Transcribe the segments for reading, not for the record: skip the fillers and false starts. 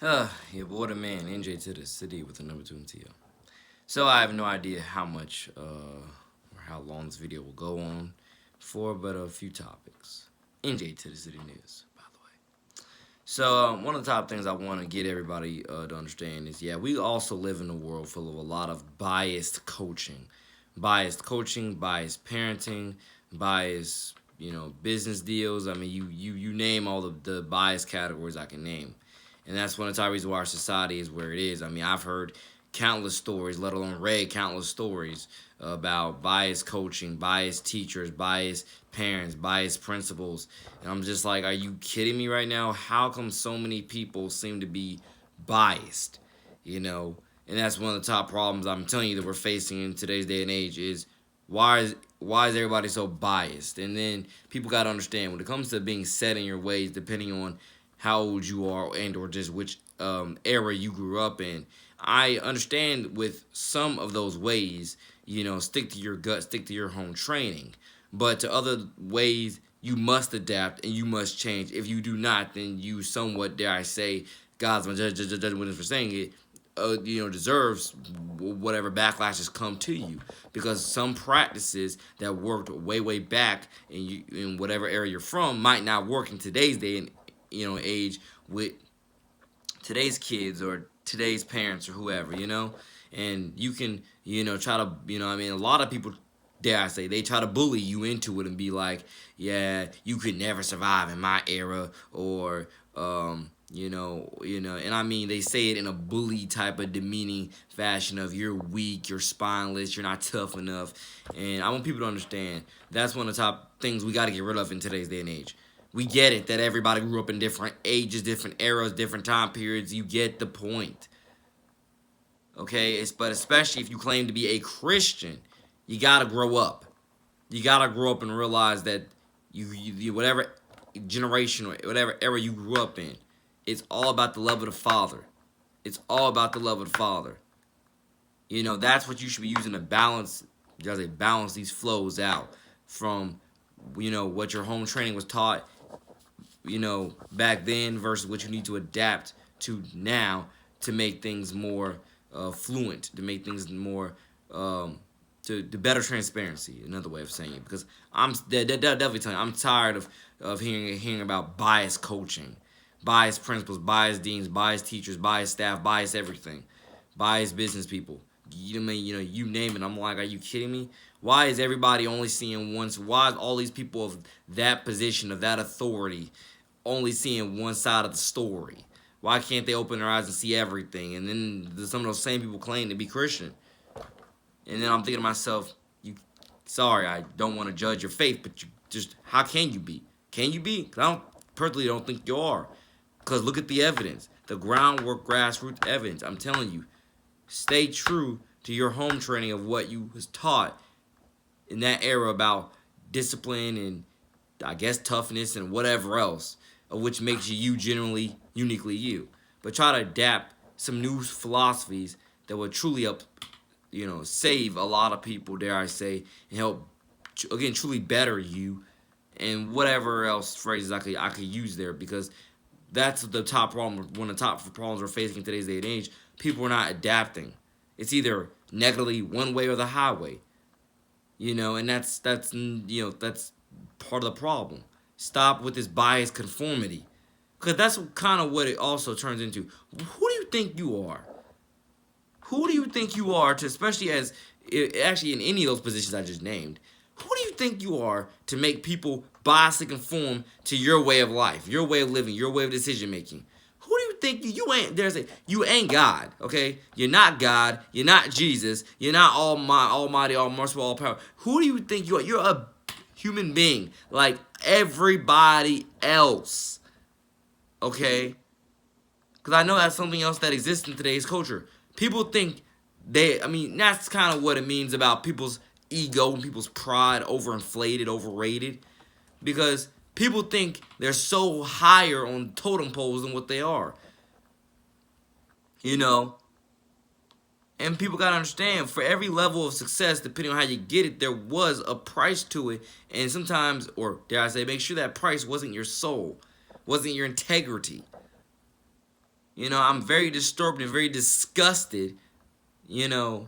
Your boy the man, NJ to the city with the number 2 MTL. So I have no idea how much or how long this video will go on for, but a few topics. NJ to the city news, by the way. So one of the top things I want to get everybody to understand is, yeah, we also live in a world full of a lot of biased coaching, biased parenting, biased business deals. I mean, you name all the biased categories I can name. And that's one of the top reasons why our society is where it is. I mean, I've heard countless stories, let alone read countless stories about biased coaching, biased teachers, biased parents, biased principals. And I'm just like, are you kidding me right now? How come so many people seem to be biased? You know, and that's one of the top problems I'm telling you that we're facing in today's day and age is why is everybody so biased? And then people got to understand when it comes to being set in your ways, depending on how old you are and or just which era you grew up in. I understand with some of those ways, stick to your gut, stick to your home training. But to other ways, you must adapt and you must change. If you do not, then you somewhat, dare I say, God's judgment for saying it, deserves whatever backlashes come to you, because some practices that worked way back in whatever area you're from might not work in today's day and age with today's kids or today's parents or whoever. And you can try to I mean, a lot of people, dare I say, they try to bully you into it and be like, yeah, you could never survive in my era, or and I mean, they say it in a bully type of demeaning fashion of you're weak, you're spineless, you're not tough enough. And I want people to understand that's one of the top things we got to get rid of in today's day and age. We get it that everybody grew up in different ages, different eras, different time periods. You get the point. Okay? But especially if you claim to be a Christian, you got to grow up. You got to grow up and realize that you whatever generation or whatever era you grew up in, it's all about the love of the Father. It's all about the love of the Father. That's what you should be using to balance these flows out from what your home training was taught back then versus what you need to adapt to now to make things more fluent, to make things more to better transparency. Another way of saying it, because I'm definitely telling you, I'm tired of hearing about biased coaching, biased principals, biased deans, biased teachers, biased staff, biased everything, biased business people. You name it. I'm like, are you kidding me? Why is everybody only seeing one? Why is all these people of that position, of that authority, only seeing one side of the story? Why can't they open their eyes and see everything? And then some of those same people claim to be Christian. And then I'm thinking to myself, sorry, I don't want to judge your faith, but how can you be? Can you be? Because I personally don't think you are. Because look at the evidence, the groundwork, grassroots evidence. I'm telling you, stay true to your home training of what you was taught in that era about discipline and, I guess, toughness and whatever else, of which makes you generally uniquely you. But try to adapt some new philosophies that would truly help, save a lot of people, dare I say, and help, again, truly better you, and whatever else phrases I could use there, because that's the top problem. One of the top problems we're facing in today's day and age. People are not adapting. It's either negatively one way or the highway. And that's part of the problem. Stop with this biased conformity, because that's kind of what it also turns into. Who do you think you are? Who do you think you are to, especially as actually in any of those positions I just named? Who do you think you are to make people biasly conform to your way of life, your way of living, your way of decision making? Who do you think you ain't? You ain't God, okay? You're not God. You're not Jesus. You're not Almighty, all merciful, all powerful. Who do you think you are? You're a human being like everybody else, okay? Because I know that's something else that exists in today's culture. People think that's kind of what it means about people's ego and people's pride, overinflated, overrated. Because people think they're so higher on totem poles than what they are. And people got to understand, for every level of success, depending on how you get it, there was a price to it. And sometimes, or dare I say, make sure that price wasn't your soul, wasn't your integrity. You know, I'm very disturbed and very disgusted, you know,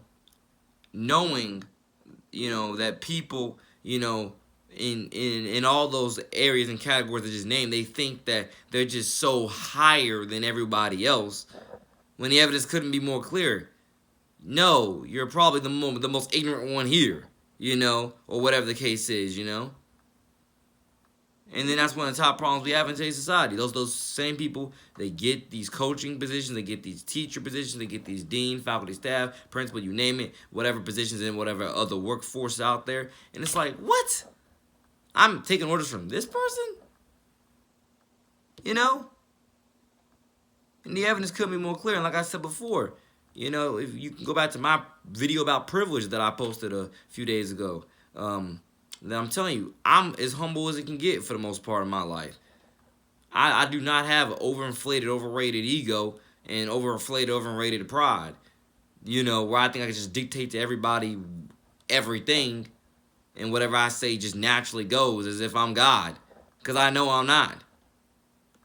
knowing, you know, that people, you know, in all those areas and categories I just named, they think that they're just so higher than everybody else when the evidence couldn't be more clear. No, you're probably the most ignorant one here, you know, or whatever the case is, you know. And then that's one of the top problems we have in today's society. Those same people, they get these coaching positions, they get these teacher positions, they get these dean, faculty, staff, principal, you name it, whatever positions in whatever other workforce out there. And it's like, what? I'm taking orders from this person? You know? And the evidence couldn't be more clear. And like I said before, you know, if you can go back to my video about privilege that I posted a few days ago, that I'm telling you, I'm as humble as it can get for the most part of my life. I do not have an overinflated, overrated ego and overinflated, overrated pride. You know, where I think I can just dictate to everybody everything, and whatever I say just naturally goes as if I'm God. Because I know I'm not.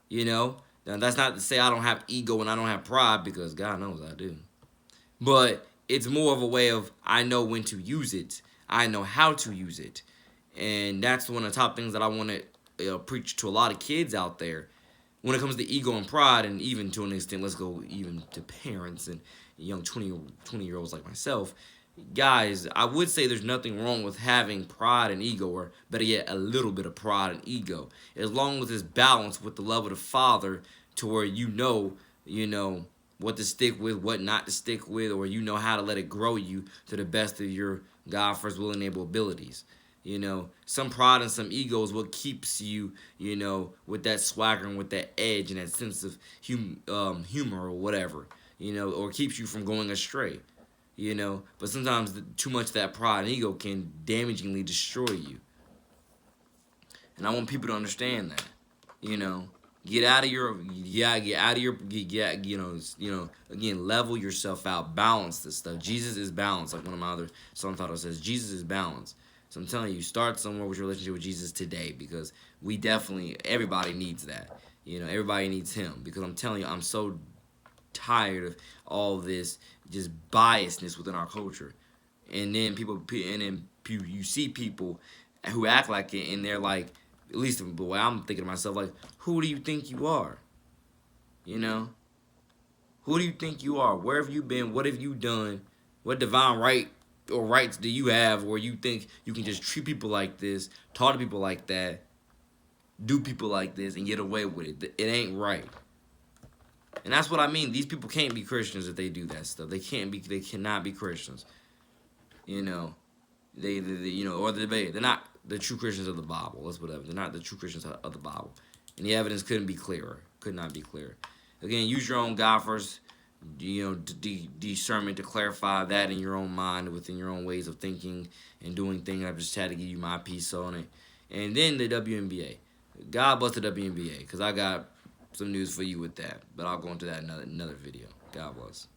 You know? Now, that's not to say I don't have ego and I don't have pride, because God knows I do. But it's more of a way of I know when to use it. I know how to use it. And that's one of the top things that I want to preach to a lot of kids out there. When it comes to ego and pride, and even to an extent, let's go even to parents and young 20-year-olds like myself. Guys, I would say there's nothing wrong with having pride and ego, or better yet, a little bit of pride and ego, as long as it's balanced with the love of the Father, to where you know, what to stick with, what not to stick with, or you know how to let it grow you to the best of your God first will and able abilities. You know, some pride and some ego is what keeps you, with that swagger and with that edge and that sense of humor or whatever, or keeps you from going astray, But sometimes too much of that pride and ego can damagingly destroy you. And I want people to understand that, Get out of your, again, level yourself out, balance this stuff. Jesus is balanced, like one of my other song titles says, Jesus is balanced. So I'm telling you, start somewhere with your relationship with Jesus today, because everybody needs that. Everybody needs him, because I'm telling you, I'm so tired of all this just biasness within our culture. And then you see people who act like it, and they're like, at least the way I'm thinking to myself, like, who do you think you are? Who do you think you are? Where have you been? What have you done? What divine right or rights do you have where you think you can just treat people like this, talk to people like that, do people like this, and get away with it? It ain't right. And that's what I mean. These people can't be Christians if they do that stuff. They cannot be Christians. Or they're not the true Christians of the Bible. Let's whatever. They're not the true Christians of the Bible. And the evidence couldn't be clearer. Could not be clearer. Again, use your own God first, discernment to clarify that in your own mind, within your own ways of thinking and doing things. I've just had to give you my piece on it. And then the WNBA. God bless the WNBA, because I got some news for you with that. But I'll go into that in another video. God bless.